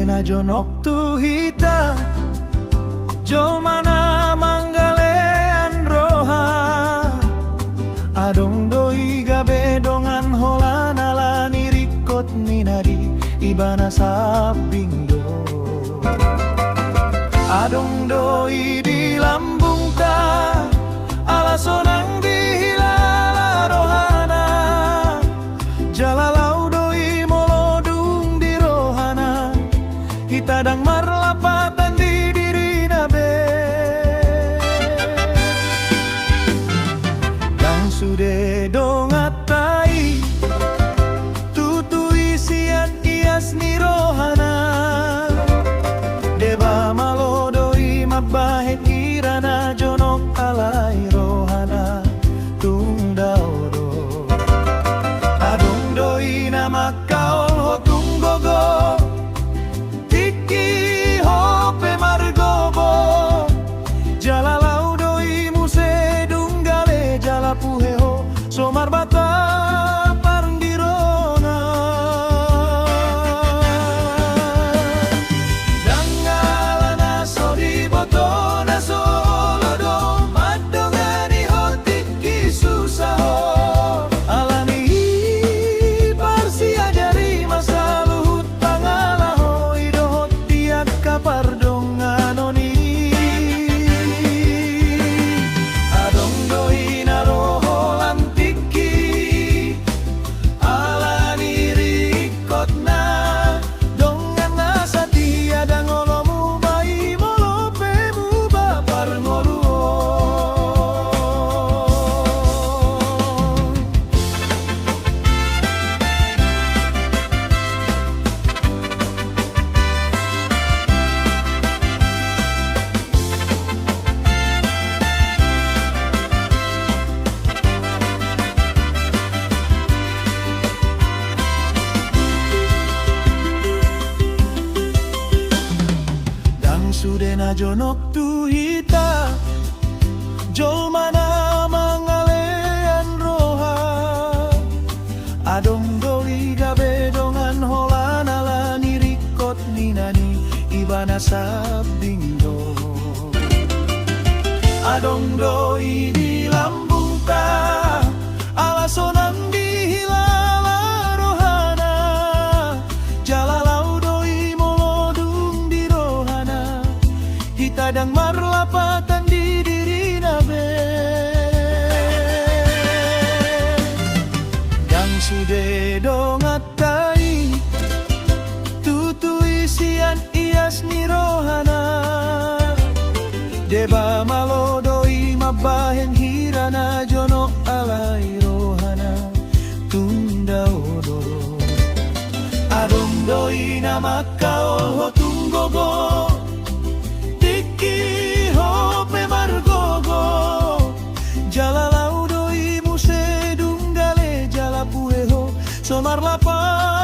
sudena jonok tu hita jomana manggalean roha adong doi gabe dongan holana lani rikot ninadi ibana sapindo adong doi di lambung ta alasonang di hilala rohana jalalau doi molodung di rohana hitadang marlapatan di diri nabe yang sude dongatai tutui sian ias ni rohana deba malodoi mabahet irana jonok alai rohana tungdaodo adong doi nama kaol hotung gogo tiki hope margobo jalalau doi muse dunggale jala puheho somar bata parang dirona dangalana so di botona solodo madongani hotiki susaho alani parsi ajari masa luhut pangalaho idohot tiak kapardonganoni adong doi naroho lantiki alani rikotna dongan nasati adang olomu bai molopemu bapar ngoluo dang sudena jonok tu hita jolmana mangalean roha adong doi gabe dongan holana lani rikot ninani ibana sabdindo adong doi di lambung ta alasonang di hilala rohana jalalau doi molodung di rohana hitadang marlapatan di diri nabe yang sude dongatai tutui sian ias ni rohana deba malodoi mabahen hirana jonok alai rohana tungdaodo adong doi nama kaol hotung gogo tiki hope margogo jalalau doi muse dunggale jala pueho somar lapar